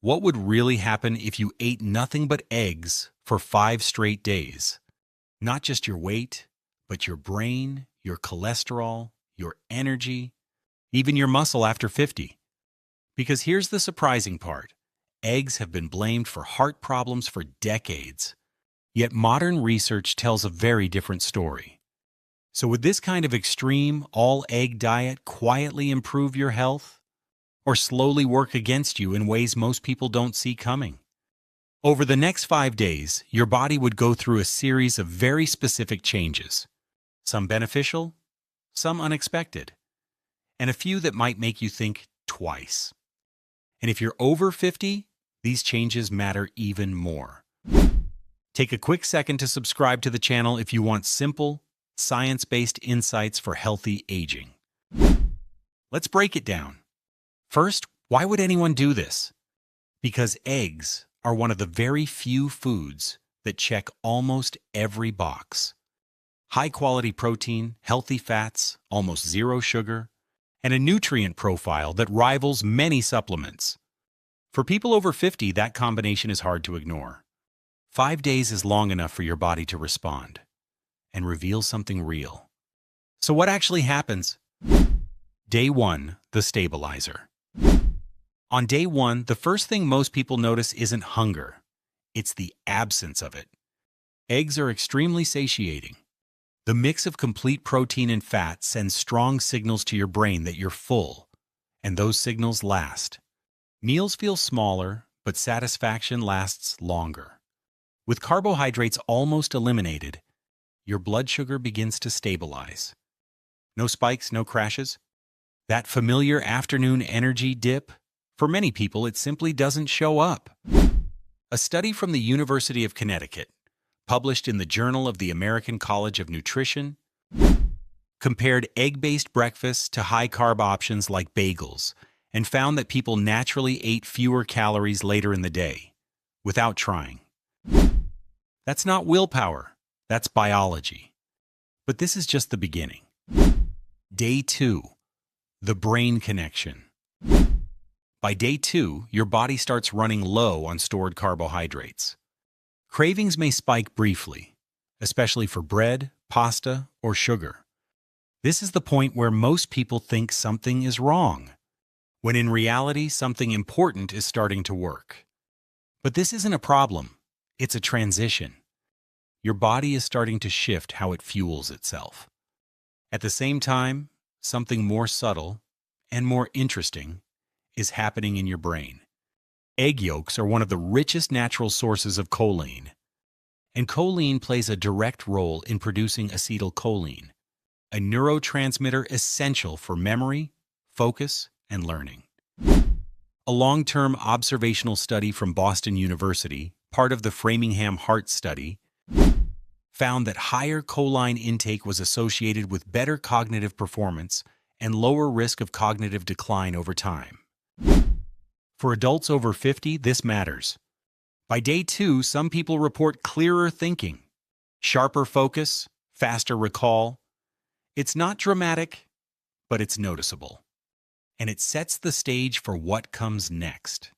What would really happen if you ate nothing but eggs for 5 straight days? Not just your weight, but your brain, your cholesterol, your energy, even your muscle after 50. Because here's the surprising part. Eggs have been blamed for heart problems for decades. Yet modern research tells a very different story. So would this kind of extreme, all-egg diet quietly improve your health? Or slowly work against you in ways most people don't see coming? Over the next 5 days, your body would go through a series of very specific changes. Some beneficial, some unexpected, and a few that might make you think twice. And if you're over 50, these changes matter even more. Take a quick second to subscribe to the channel if you want simple, science-based insights for healthy aging. Let's break it down. First, why would anyone do this? Because eggs are one of the very few foods that check almost every box. High-quality protein, healthy fats, almost zero sugar, and a nutrient profile that rivals many supplements. For people over 50, that combination is hard to ignore. 5 days is long enough for your body to respond and reveal something real. So what actually happens? Day 1, the stabilizer. On day 1, the first thing most people notice isn't hunger. It's the absence of it. Eggs are extremely satiating. The mix of complete protein and fat sends strong signals to your brain that you're full, and those signals last. Meals feel smaller, but satisfaction lasts longer. With carbohydrates almost eliminated, your blood sugar begins to stabilize. No spikes, no crashes. That familiar afternoon energy dip, for many people, it simply doesn't show up. A study from the University of Connecticut, published in the Journal of the American College of Nutrition, compared egg-based breakfasts to high-carb options like bagels and found that people naturally ate fewer calories later in the day, without trying. That's not willpower, that's biology. But this is just the beginning. Day 2, the brain connection. By day 2, your body starts running low on stored carbohydrates. Cravings may spike briefly, especially for bread, pasta, or sugar. This is the point where most people think something is wrong, when in reality something important is starting to work. But this isn't a problem, it's a transition. Your body is starting to shift how it fuels itself. At the same time, something more subtle and more interesting is happening in your brain. Egg yolks are one of the richest natural sources of choline, and choline plays a direct role in producing acetylcholine, a neurotransmitter essential for memory, focus, and learning. A long-term observational study from Boston University, part of the Framingham Heart Study, found that higher choline intake was associated with better cognitive performance and lower risk of cognitive decline over time. For adults over 50, this matters. By day 2, some people report clearer thinking, sharper focus, faster recall. It's not dramatic, but it's noticeable. And it sets the stage for what comes next.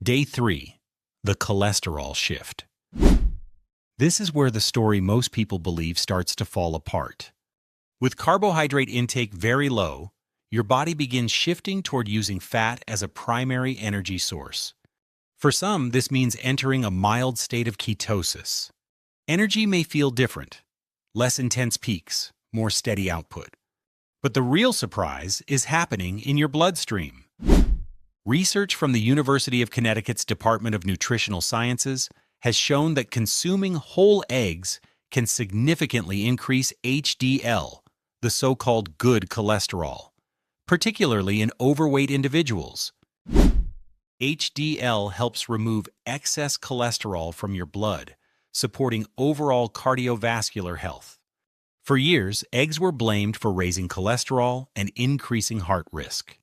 Day 3, the cholesterol shift. This is where the story most people believe starts to fall apart. With carbohydrate intake very low, your body begins shifting toward using fat as a primary energy source. For some, this means entering a mild state of ketosis. Energy may feel different, less intense peaks, more steady output. But the real surprise is happening in your bloodstream. Research from the University of Connecticut's Department of Nutritional Sciences has shown that consuming whole eggs can significantly increase HDL, the so-called good cholesterol, particularly in overweight individuals. HDL helps remove excess cholesterol from your blood, supporting overall cardiovascular health. For years, eggs were blamed for raising cholesterol and increasing heart risk.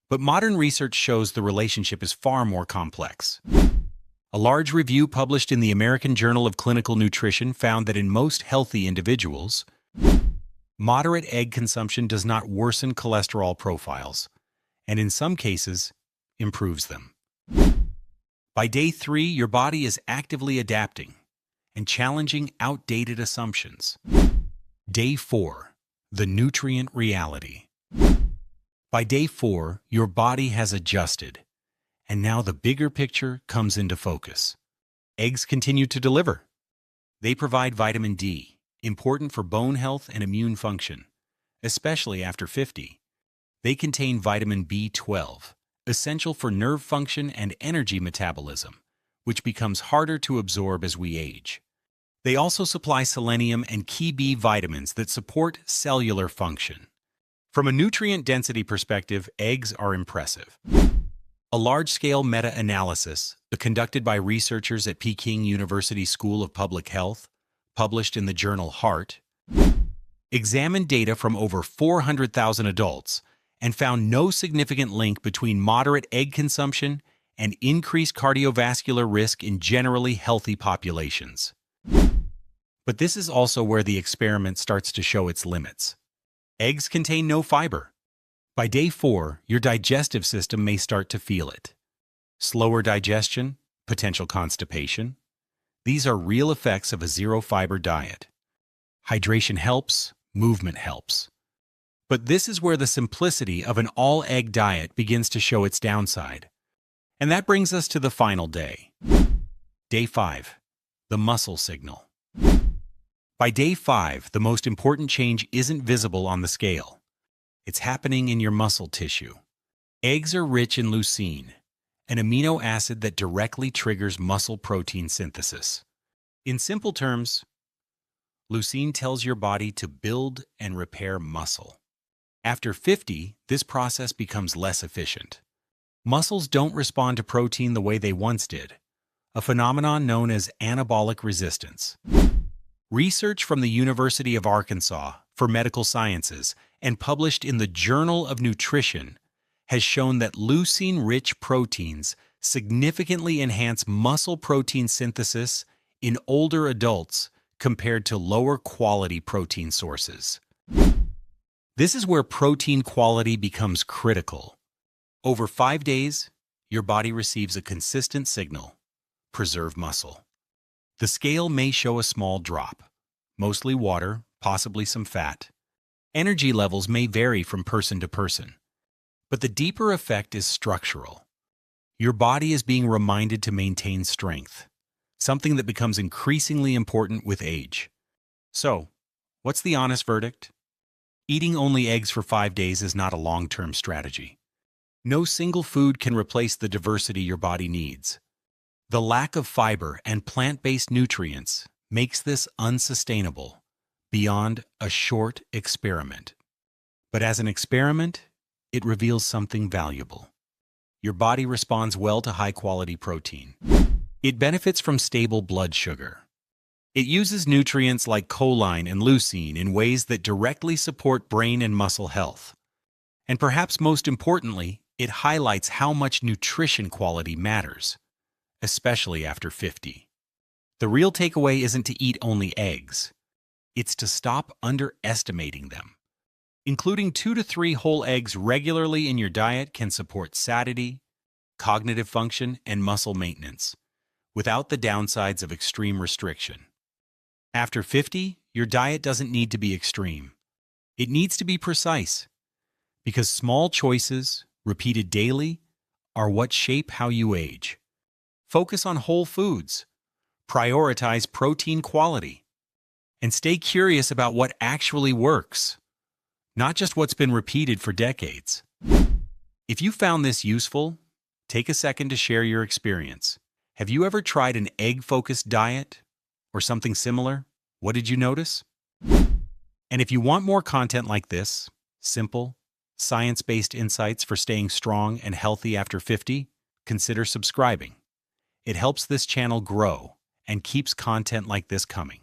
But modern research shows the relationship is far more complex. A large review published in the American Journal of Clinical Nutrition found that in most healthy individuals, moderate egg consumption does not worsen cholesterol profiles, and in some cases, improves them. By day 3, your body is actively adapting and challenging outdated assumptions. Day 4, the nutrient reality. By day 4, your body has adjusted, and now the bigger picture comes into focus. Eggs continue to deliver. They provide vitamin D, important for bone health and immune function, especially after 50. They contain vitamin B12, essential for nerve function and energy metabolism, which becomes harder to absorb as we age. They also supply selenium and key B vitamins that support cellular function. From a nutrient density perspective, eggs are impressive. A large-scale meta-analysis, conducted by researchers at Peking University School of Public Health, published in the journal Heart, examined data from over 400,000 adults and found no significant link between moderate egg consumption and increased cardiovascular risk in generally healthy populations. But this is also where the experiment starts to show its limits. Eggs contain no fiber. By day 4, your digestive system may start to feel it. Slower digestion, potential constipation. These are real effects of a zero-fiber diet. Hydration helps, movement helps. But this is where the simplicity of an all-egg diet begins to show its downside. And that brings us to the final day. Day 5, the muscle signal. By day 5, the most important change isn't visible on the scale. It's happening in your muscle tissue. Eggs are rich in leucine, an amino acid that directly triggers muscle protein synthesis. In simple terms, leucine tells your body to build and repair muscle. After 50, this process becomes less efficient. Muscles don't respond to protein the way they once did, a phenomenon known as anabolic resistance. Research from the University of Arkansas for Medical Sciences and published in the Journal of Nutrition has shown that leucine-rich proteins significantly enhance muscle protein synthesis in older adults compared to lower-quality protein sources. This is where protein quality becomes critical. Over 5 days, your body receives a consistent signal: preserve muscle. The scale may show a small drop, mostly water, possibly some fat. Energy levels may vary from person to person, but the deeper effect is structural. Your body is being reminded to maintain strength, something that becomes increasingly important with age. So, what's the honest verdict? Eating only eggs for 5 days is not a long-term strategy. No single food can replace the diversity your body needs. The lack of fiber and plant-based nutrients makes this unsustainable beyond a short experiment. But as an experiment, it reveals something valuable. Your body responds well to high-quality protein. It benefits from stable blood sugar. It uses nutrients like choline and leucine in ways that directly support brain and muscle health. And perhaps most importantly, it highlights how much nutrition quality matters, especially after 50. The real takeaway isn't to eat only eggs. It's to stop underestimating them. Including 2 to 3 whole eggs regularly in your diet can support satiety, cognitive function, and muscle maintenance, without the downsides of extreme restriction. After 50, your diet doesn't need to be extreme. It needs to be precise, because small choices, repeated daily, are what shape how you age. Focus on whole foods, prioritize protein quality, and stay curious about what actually works, not just what's been repeated for decades. If you found this useful, take a second to share your experience. Have you ever tried an egg-focused diet or something similar? What did you notice? And if you want more content like this, simple, science-based insights for staying strong and healthy after 50, consider subscribing. It helps this channel grow and keeps content like this coming.